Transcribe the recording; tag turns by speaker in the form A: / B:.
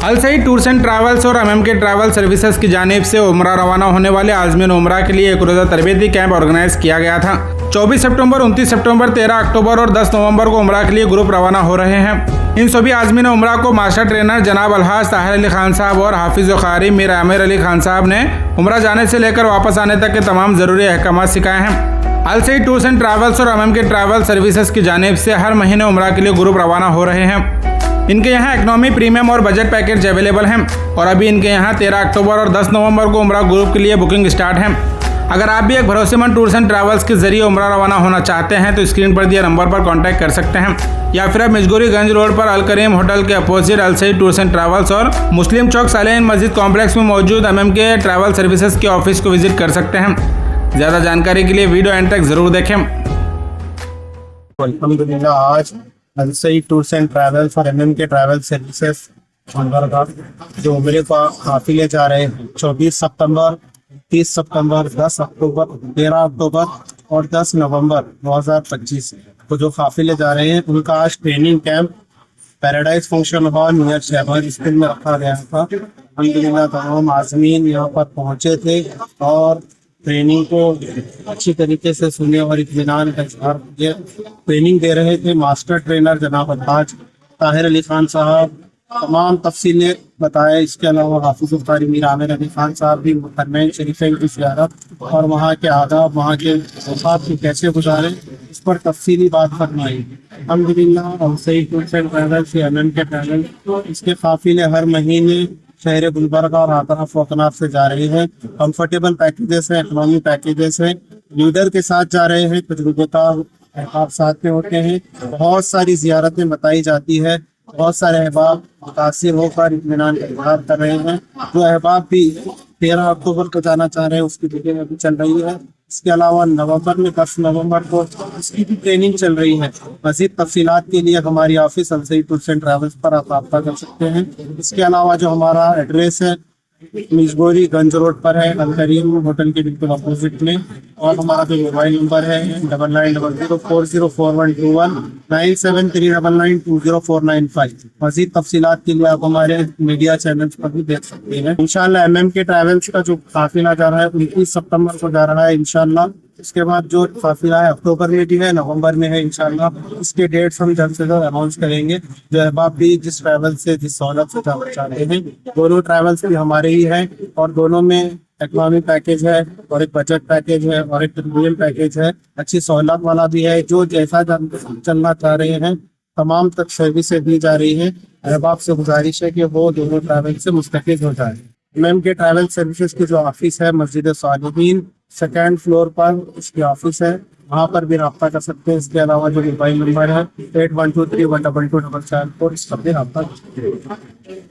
A: Al Said tours and travels और MMK travel services की जानिब से उम्रा रवाना होने वाले आज़मीन उम्रा के लिए एक रोज़ा तरबेती कैंप ऑर्गेनाइज किया गया था। 24 सितंबर, 29 सितंबर, 13 अक्टूबर और 10 नवंबर को उम्रा के लिए ग्रुप रवाना हो रहे हैं। इन सभी आज़मीन उम्रा को मास्टर ट्रेनर जनाब अलहाज ताहिर अली खान साहब और हाफिज़ क़ारी मीर आमिर अली खान साहब ने उम्रा जाने से लेकर वापस आने तक के तमाम ज़रूरी अहकाम सिखाए हैं। अलसईद टूर्स एंड ट्रैवल्स और एमएमके ट्रैवल सर्विसेज की जानिब से हर महीने उम्रा के लिए ग्रुप रवाना हो रहे हैं। इनके यहाँ इकनॉमी, प्रीमियम और बजट पैकेज अवेलेबल हैं और अभी इनके यहाँ 13 अक्टूबर और 10 नवंबर को उम्रा ग्रुप के लिए बुकिंग स्टार्ट है। अगर आप भी एक भरोसेमंद टूर्स एंड ट्रैवल्स के जरिए उम्रा रवाना होना चाहते हैं तो स्क्रीन पर दिए नंबर पर कांटेक्ट कर सकते हैं या फिर आप मिजगोरीगंज रोड पर अल करीम होटल के opposite Al Said tours and travels और मुस्लिम चौक सालेहीन मस्जिद कॉम्प्लेक्स में मौजूद एमएमके ट्रैवल सर्विसेज के ऑफिस को विजिट कर सकते हैं। ज़्यादा जानकारी के लिए वीडियो एंड तक ज़रूर देखें।
B: अल्हम्दुलिल्लाह आज अलसईद टूर्स एंड ट्रैवल्स और एमएमके ट्रैवल सर्विसेज जो उम्रे का काफिले जा रहे हैं 24 सितंबर, 30 सितंबर, 10 अक्टूबर, 13 अक्टूबर और 10 नवंबर 2025 को जो काफिले जा रहे हैं उनका आज training camp paradise function hall near Shahbaz school में रखा गया था। अल्हम्दुलिल्लाह तमाम आज़मीन यहाँ पर पहुँचे थे और ट्रेनिंग को अच्छी तरीके से सुने और इत्मीनान का इज़हार किया। ट्रेनिंग दे रहे थे मास्टर ट्रेनर जनाब अलहाज ताहिर अली खान साहब, तमाम तफसीलें बताए। इसके अलावा हाफिज़ क़ारी मीर आमिर अली खान साहब भी हरमैन शरीफैन की ज़ियारत और वहाँ के आदाब, वहाँ के औक़ात को कैसे गुजारें, इस पर तफसीली बात फरमाई। अल्हम्दुलिल्लाह अलसईद टूर्स एंड ट्रैवल्स से एमएमके ट्रैवल इसके काफिले हर महीने शहर गुलबर्गा और आतराफ वतनाफ से जा रहे हैं। कंफर्टेबल पैकेजेस हैं, इकनॉमी पैकेजेस हैं, लीडर के साथ जा रहे हैं, तजुर्बेकार अहबाब साथ में होते हैं। बहुत सारी ज़ियारतें बताई जाती है, बहुत सारे अहबाब मुतासिर होकर इत्मीनान का इज़हार कर रहे हैं। जो अहबाब भी 13 अक्टूबर को जाना चाह रहे हैं उसकी बुकिंग अभी चल रही है। इसके अलावा नवंबर में 10 नवंबर को इसकी भी ट्रेनिंग चल रही है। मज़ीद तफसीलात के लिए हमारी office Al Said tours and travels पर आप रब्ता कर सकते हैं। इसके अलावा जो हमारा एड्रेस है मिजगोरीगंज रोड पर है, अल करीम होटल के बिल्कुल अपोजिट में, और हमारा जो मोबाइल नंबर है 9900404121 9739920495। मज़ीद तफसीलात के लिए आप हमारे मीडिया चैनल्स पर भी देख सकते हैं। इंशाल्लाह एमएमके ट्रैवल्स का जो काफिला जा रहा है 29 सितंबर को जा रहा है इंशाल्लाह। इसके बाद जो काफिला है अक्टूबर में भी है, नवंबर में है इंशाल्लाह। इसके डेट्स हम जल्द से जल्द अनाउंस करेंगे। जो अहबाब भी जिस ट्रैवल से, जिस सहूलत से जाना चाहते हैं, दोनों ट्रैवल्स भी हमारे ही हैं और दोनों में इकनॉमी पैकेज है और एक बजट पैकेज है और एक प्रीमियम पैकेज है। अच्छी सहूलत वाला भी है। जो जैसा चलना चाह रहे हैं तमाम तक सर्विसेज दी जा रही है। अहबाब से गुजारिश है कि वो दोनों ट्रैवल से मुस्तफिद हो जाए। एमएमके ट्रैवल सर्विसेज की जो ऑफिस है मस्जिद सालिहीन 2nd फ्लोर पर इसकी ऑफिस है, वहाँ पर भी रब्ता कर सकते हैं। इसके अलावा जो मोबाइल नंबर है 8123122244 इस पर भी रब्ता कर सकते हैं।